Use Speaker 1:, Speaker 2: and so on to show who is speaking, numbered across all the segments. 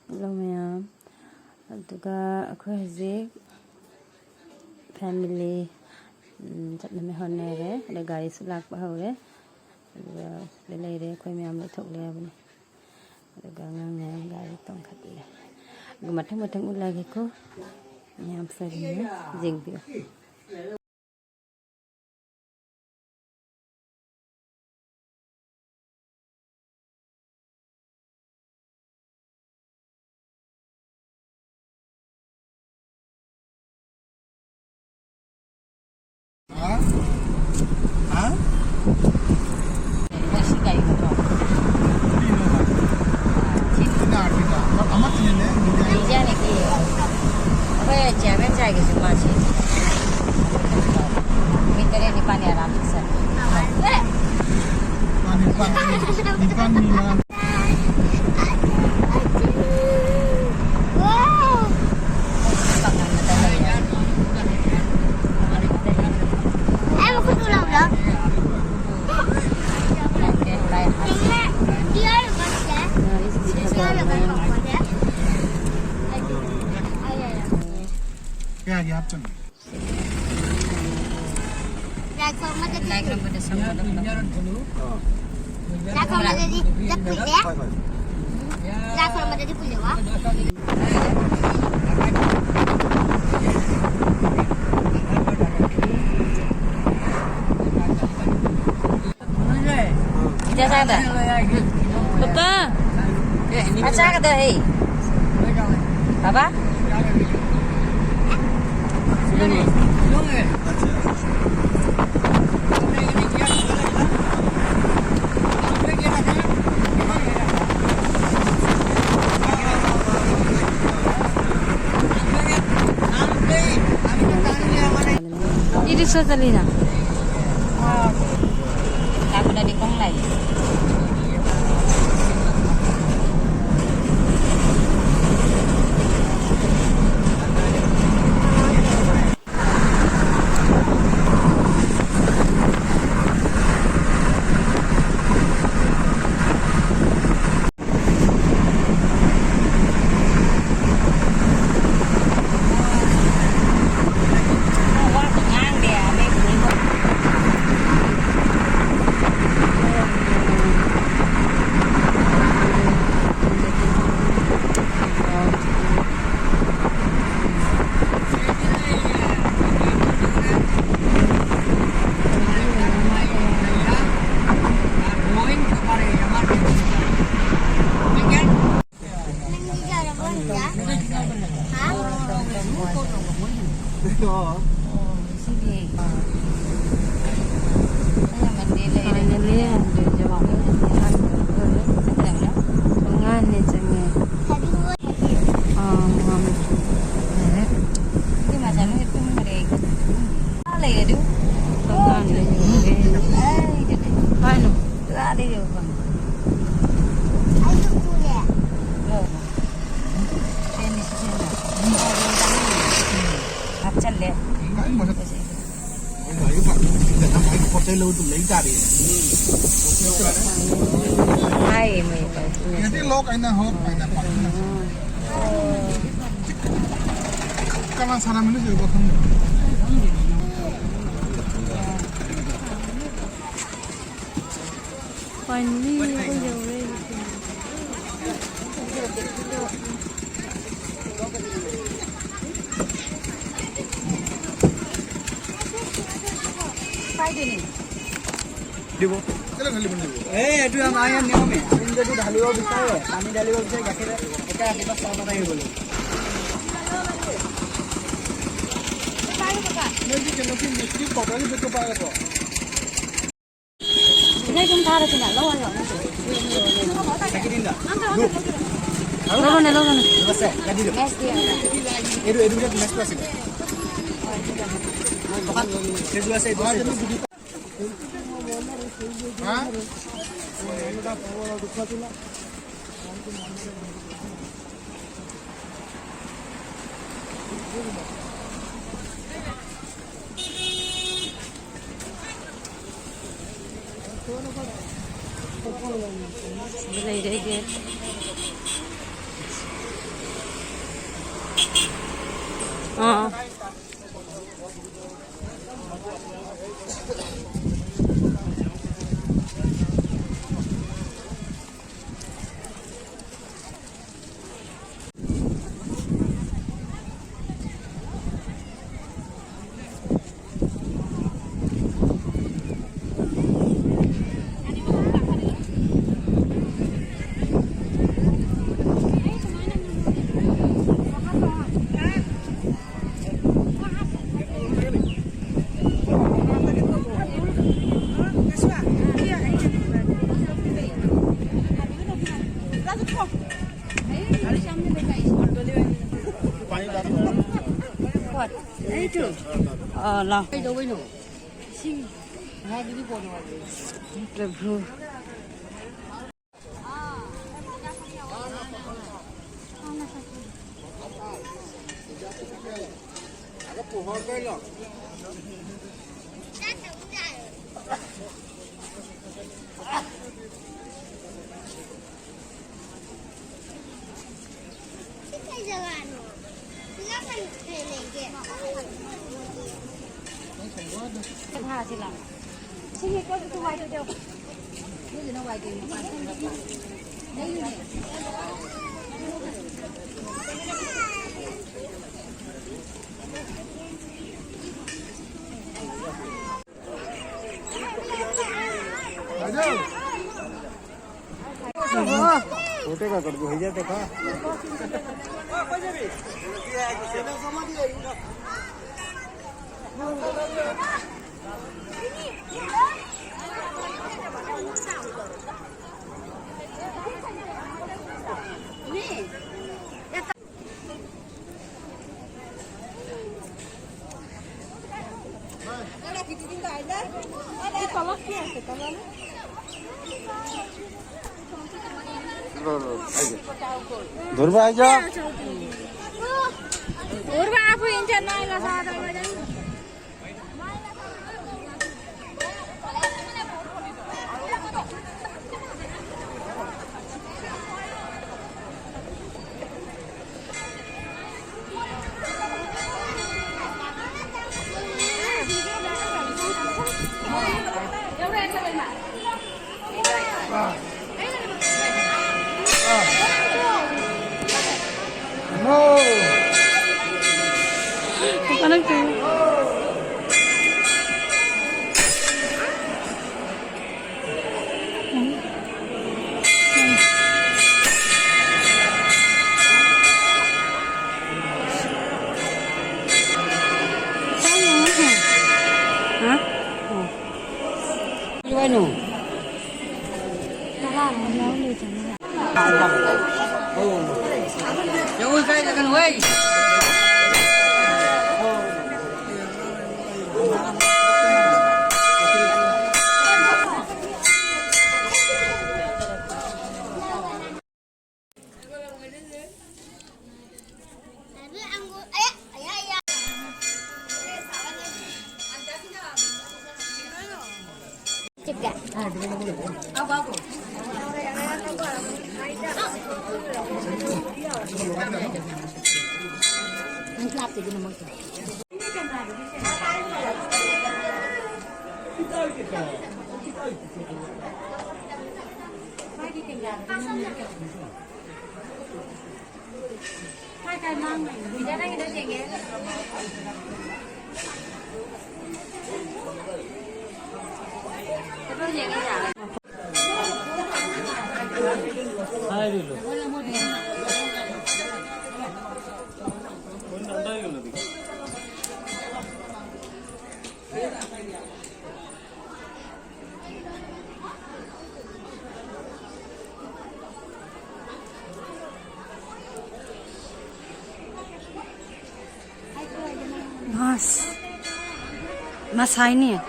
Speaker 1: Hello ma'am. Aduga akhoi hojik family chatname honere ada gari su lakpa hore aduga leire akhoi ma'am le thok le abane aduga ngang gari tong khatle aduga mathang ulagi ko ma'am sarine jingpio Papa, acha ka dahi. Papa? Ini sekali dah. Aku dah di Konglai. Hai mày
Speaker 2: cái lốc anh na hot anh na pak kalan sana mene je botham
Speaker 1: finally ko jore
Speaker 2: dibo kala gali bande dibo
Speaker 3: এটো আমাৰ ইয়াত নিয়মে আপুনি যদি ঢালিব বিচাৰে পানী ঢালিব বিচাৰে গাখীৰ এটা ৰাতিপুৱা 6টা আহিব লাগিব
Speaker 2: মেজি কেনকি মিষ্টি পকালি বেটো পায় তো
Speaker 1: Đây chúng ta là chừng lâu rồi. Lâu rồi này.
Speaker 3: বসে গাড়ি দিও
Speaker 1: Gas dia.
Speaker 3: এটো যে নেক্সট আছে দোকান সেজু আছে
Speaker 2: হ্যাঁ
Speaker 1: Đây. ला प्रभु
Speaker 3: छोटे का कर दो हो जाते का ধরবা আইজা
Speaker 4: ধরবা আপু ইঞ্জার নাই লাগা দাও জানি
Speaker 2: No.
Speaker 1: Paano ito? Ano?
Speaker 3: Jauh saya jangan wei.
Speaker 1: Mas ini ya?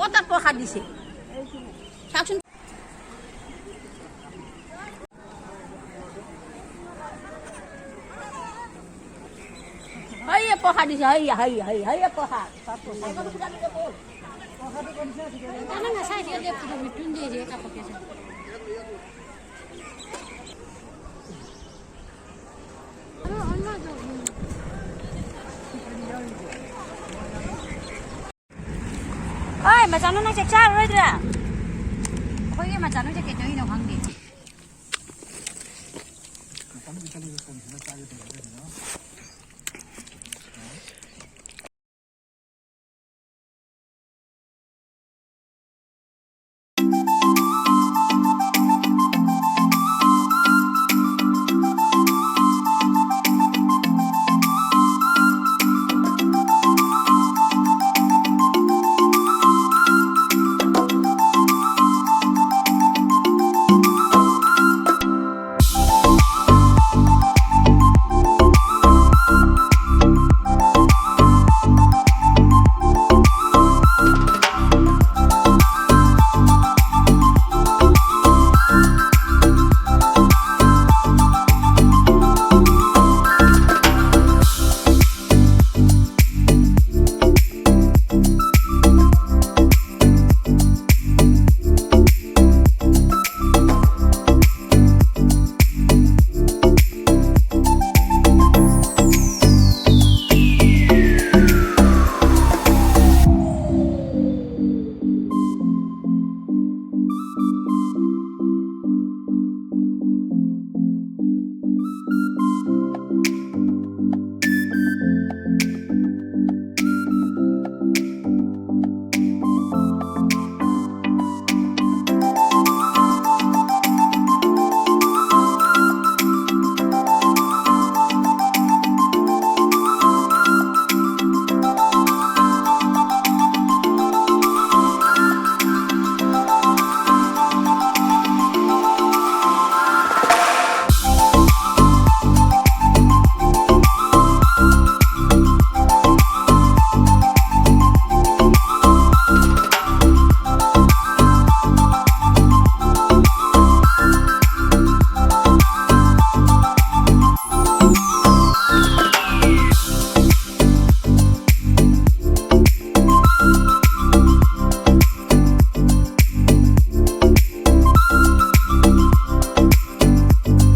Speaker 1: ও তাক প্ৰসাদ দিছে চাওকচোন হাইয়া প্ৰসাদ দিছে হাইয়া হাইয়া হাইয়া হাইয়া প্ৰসাদ ơi mà sao nó chạy xa rồi đấy à ôi mà sao nó chạy cái chỗ nào không đi